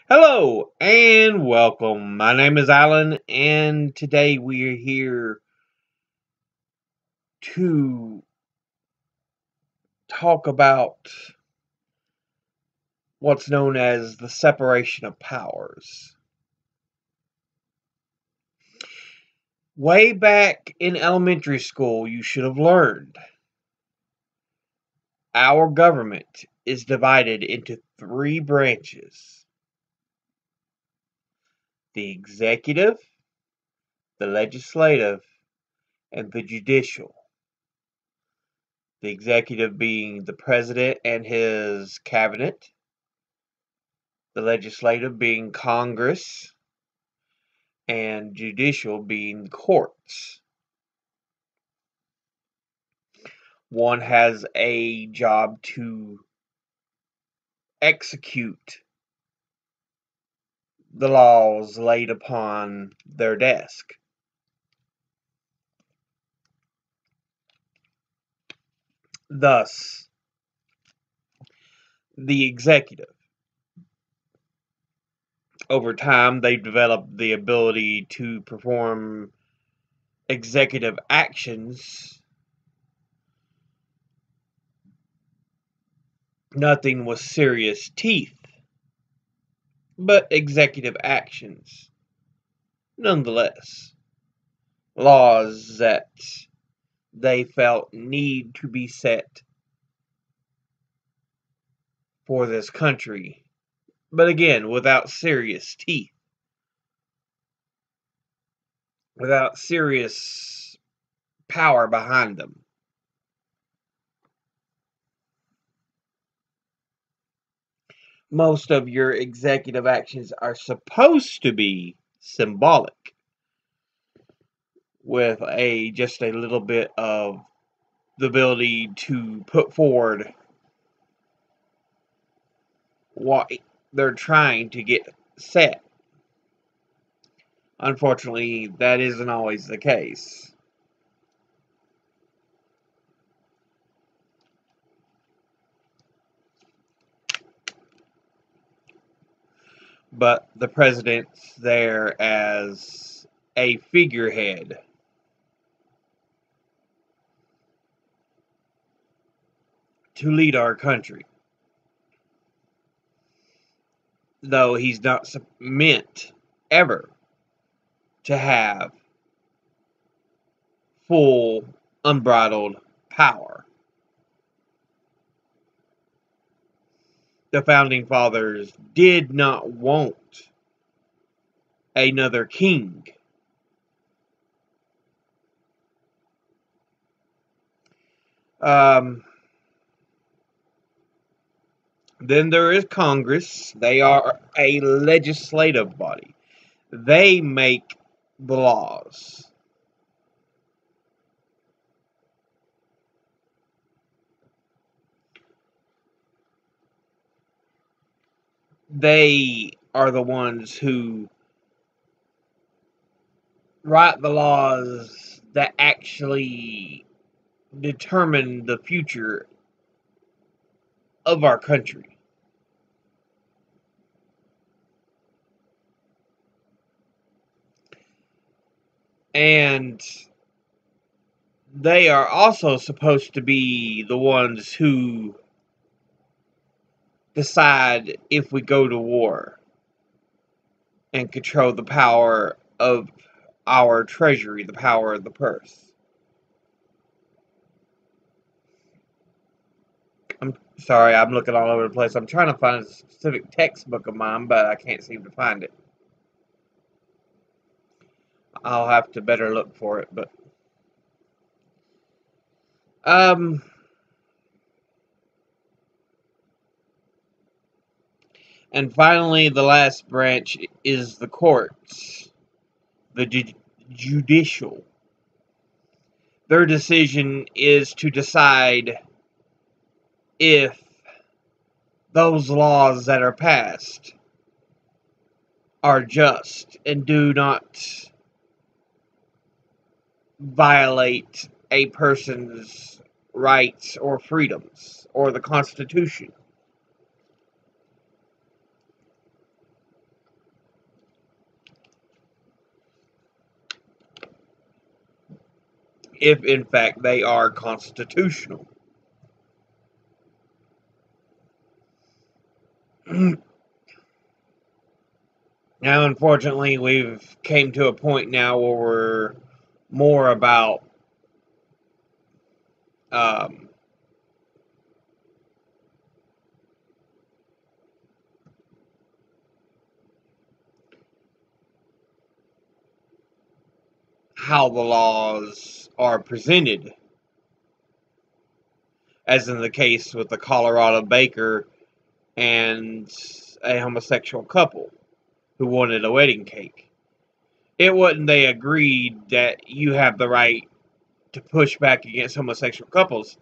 Hello and welcome. My name is Alan, and today we are here to talk about what's known as the separation of powers. Way back in elementary school, you should have learned our government is divided into three branches: the executive, the legislative, and the judicial. The executive being the president and his cabinet, the legislative being Congress, and judicial being courts. One has a job to execute the laws laid upon their desk. Thus, the executive. Over time, they've developed the ability to perform executive actions. Nothing with serious teeth, but executive actions nonetheless. Laws that they felt need to be set for this country, but again, without serious teeth, without serious power behind them. Most of your executive actions are supposed to be symbolic, with just a little bit of the ability to put forward what they're trying to get set. Unfortunately, that isn't always the case. But the president's there as a figurehead. To lead our country. Though he's not meant ever to have full, unbridled power. The founding fathers did not want another king. Then there is Congress. They are a legislative body. They make the laws. They are the ones who write the laws that actually determine the future of our country. And they are also supposed to be the ones who decide if we go to war and control the power of our treasury, the power of the purse. I'm sorry, I'm looking all over the place. I'm trying to find a specific textbook of mine, but I can't seem to find it. I'll have to better look for it, but and finally, the last branch is the courts, the judicial. Their decision is to decide if those laws that are passed are just and do not violate a person's rights or freedoms or the Constitution. if in fact they are constitutional. Now, unfortunately, we've came to a point now where we're more about um, how the laws are presented, as in the case with the Colorado baker and a homosexual couple who wanted a wedding cake. It wasn't they agreed that you have the right to push back against homosexual couples.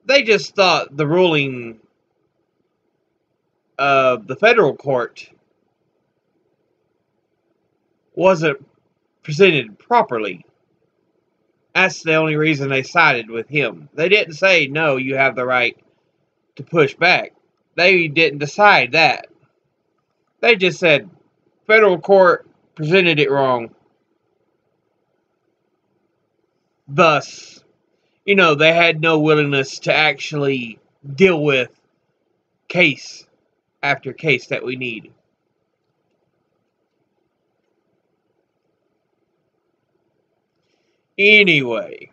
They just thought the ruling of the federal court wasn't presented properly. That's the only reason they sided with him. They didn't say, no, you have the right to push back. They didn't decide that. They just said, federal court presented it wrong. Thus, they had no willingness to actually deal with case after case that we need. Anyway,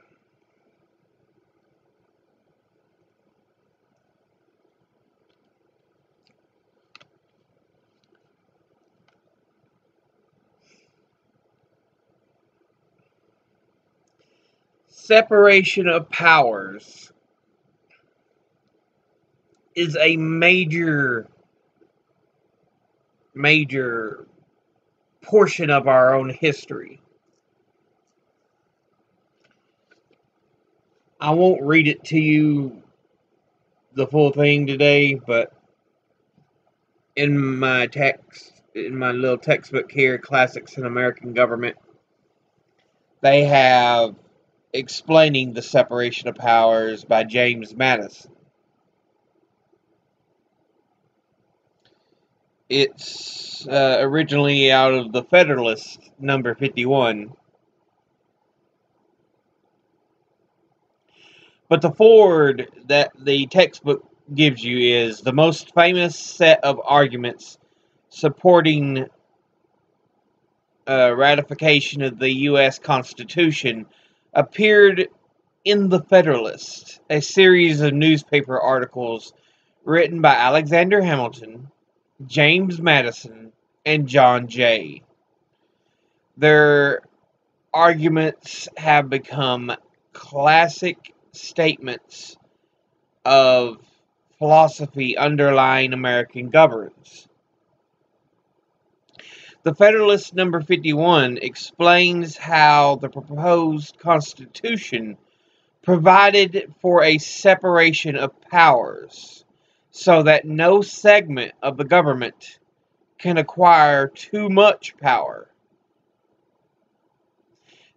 separation of powers is a major portion of our own history. I won't read it to you the full thing today, but in my little textbook here, Classics in American Government, they have Explaining the Separation of Powers by James Madison. It's originally out of the Federalist, number 51. But the foreword that the textbook gives you is the most famous set of arguments supporting ratification of the U.S. Constitution appeared in the Federalist, a series of newspaper articles written by Alexander Hamilton, James Madison, and John Jay. Their arguments have become classic statements of philosophy underlying American governance. The Federalist number 51 explains how the proposed Constitution provided for a separation of powers so that no segment of the government can acquire too much power.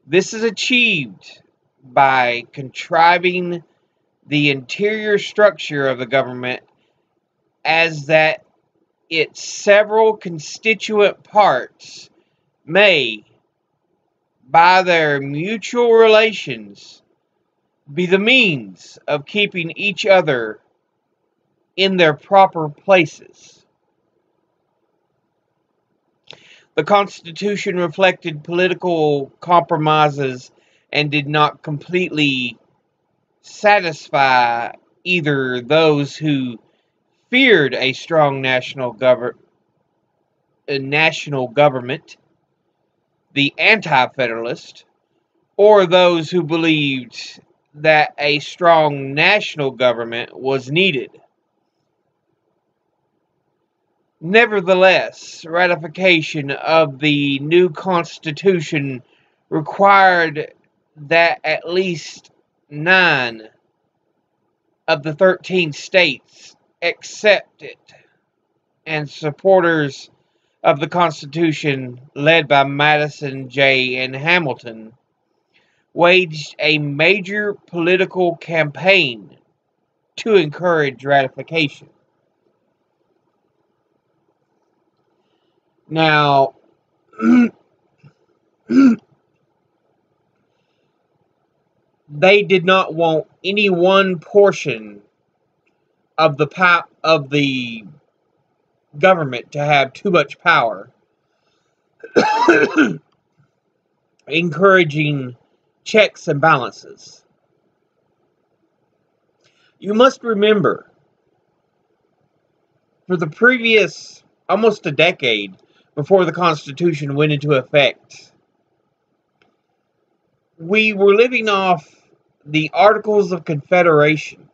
This is achieved by contriving the interior structure of the government as that its several constituent parts may, by their mutual relations, be the means of keeping each other in their proper places. The Constitution reflected political compromises and did not completely satisfy either those who feared a strong national government, the anti-federalist, or those who believed that a strong national government was needed. Nevertheless, ratification of the new Constitution required that at least 9 of the 13 states accept it, and supporters of the Constitution, led by Madison, Jay, and Hamilton, waged a major political campaign to encourage ratification. Now, they did not want any one portion of the government to have too much power, encouraging checks and balances. You must remember, for the previous almost a decade before the Constitution went into effect, we were living off the Articles of Confederation.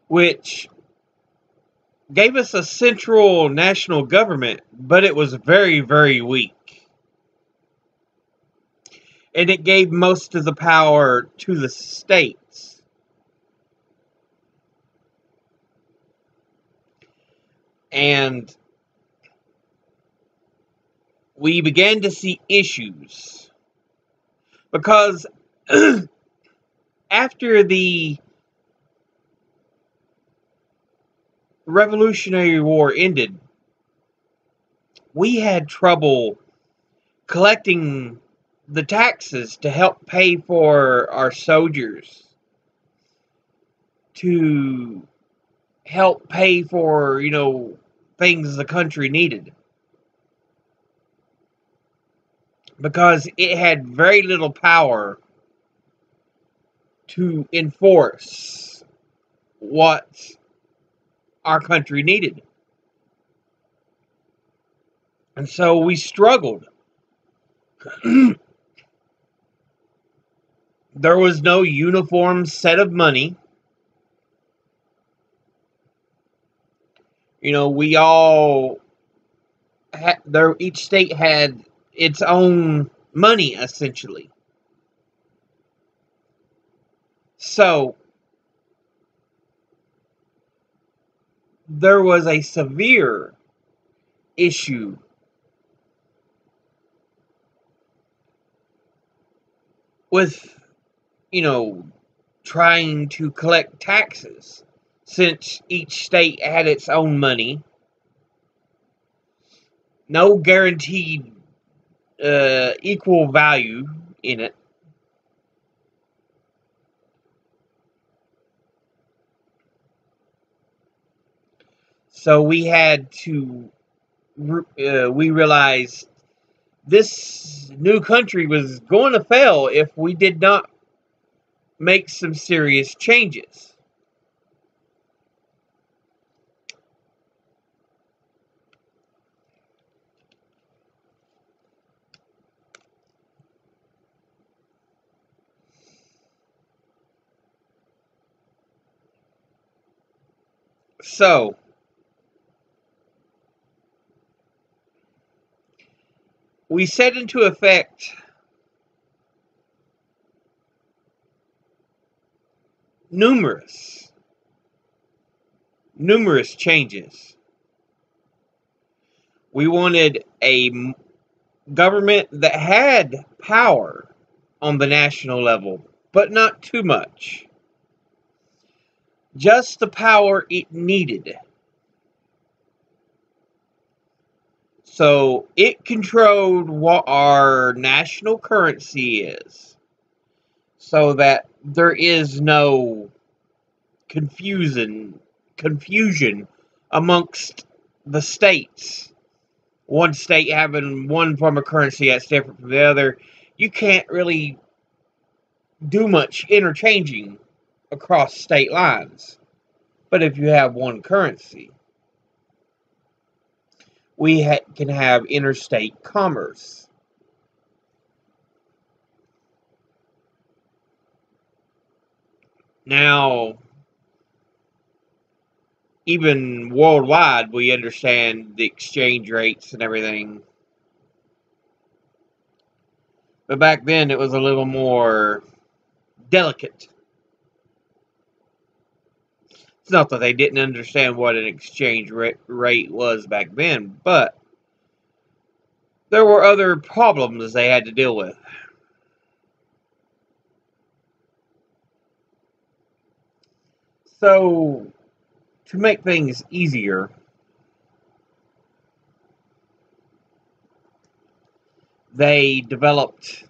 Which gave us a central national government, but it was very, very weak. And it gave most of the power to the states. And we began to see issues. Because after the Revolutionary War ended, we had trouble collecting the taxes to help pay for our soldiers, to help pay for, things the country needed. Because it had very little power to enforce what our country needed. And so we struggled. There was no uniform set of money. We all each state had its own money, essentially. So there was a severe issue with, trying to collect taxes, since each state had its own money. No guaranteed equal value in it. So we had to, we realized this new country was going to fail if we did not make some serious changes. So, we set into effect numerous changes. We wanted a government that had power on the national level, but not too much. Just the power it needed. So it controlled what our national currency is, so that there is no confusion amongst the states. One state having one form of currency that's different from the other. You can't really do much interchanging across state lines. But if you have one currency, we can have interstate commerce. Now, even worldwide, we understand the exchange rates and everything. But back then, it was a little more delicate. It's not that they didn't understand what an exchange rate was back then, but there were other problems they had to deal with. So, to make things easier, they developed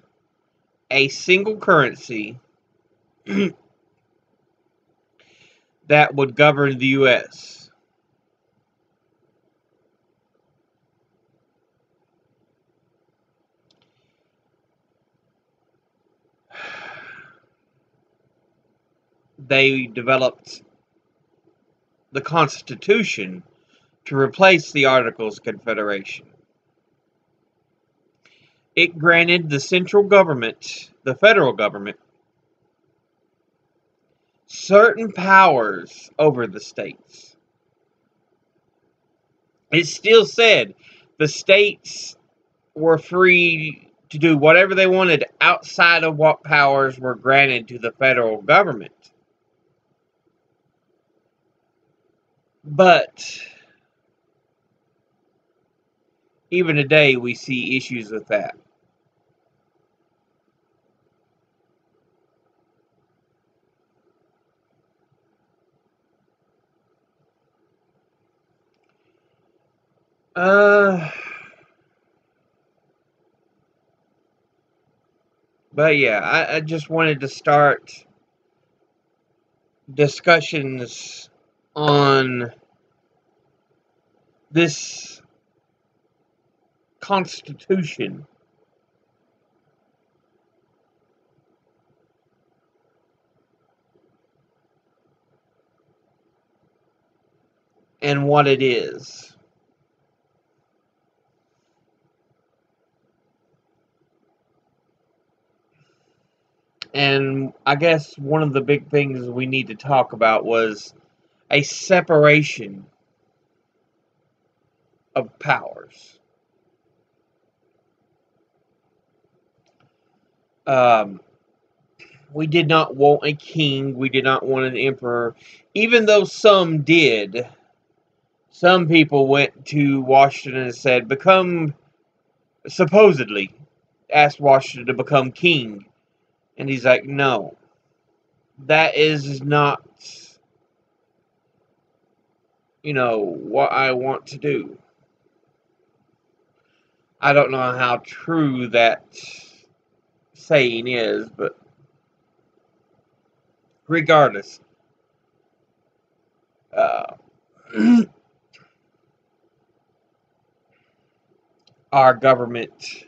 a single currency that would govern the U.S. They developed the Constitution to replace the Articles of Confederation. It granted the central government, the federal government, certain powers over the states. It still said the states were free to do whatever they wanted outside of what powers were granted to the federal government. But even today, we see issues with that. But yeah, I just wanted to start discussions on this Constitution and what it is. And I guess one of the big things we need to talk about was a separation of powers. Um, we did not want a king. We did not want an emperor. Even though some did, some people went to Washington and said, supposedly asked Washington to become king. And he's like, no, that is not, what I want to do. I don't know how true that saying is, but regardless, uh, our government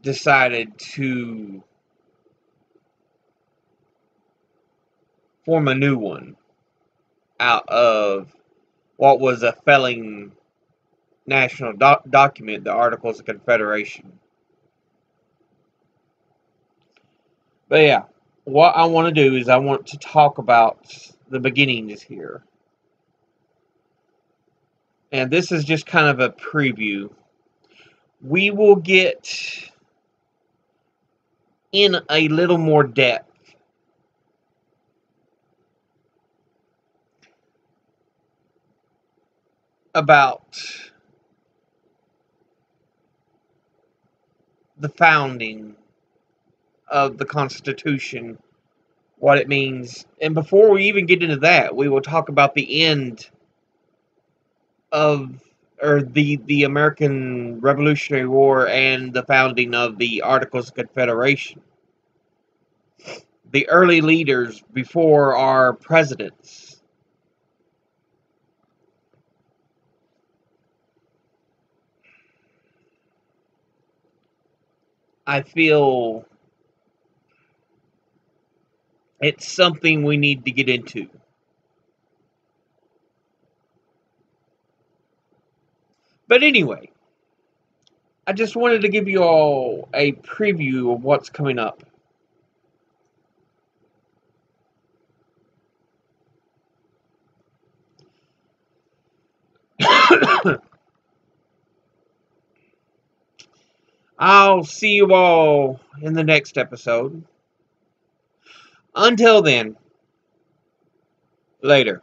decided to form a new one out of what was a failing national document, the Articles of Confederation. But yeah, what I want to do is I want to talk about the beginnings here. And this is just kind of a preview. We will get in a little more depth about the founding of the Constitution, what it means. And before we even get into that, we will talk about the end of the American Revolutionary War and the founding of the Articles of Confederation. The early leaders before our presidents. I feel it's something we need to get into. But anyway, I just wanted to give you all a preview of what's coming up. I'll see you all in the next episode. Until then, later.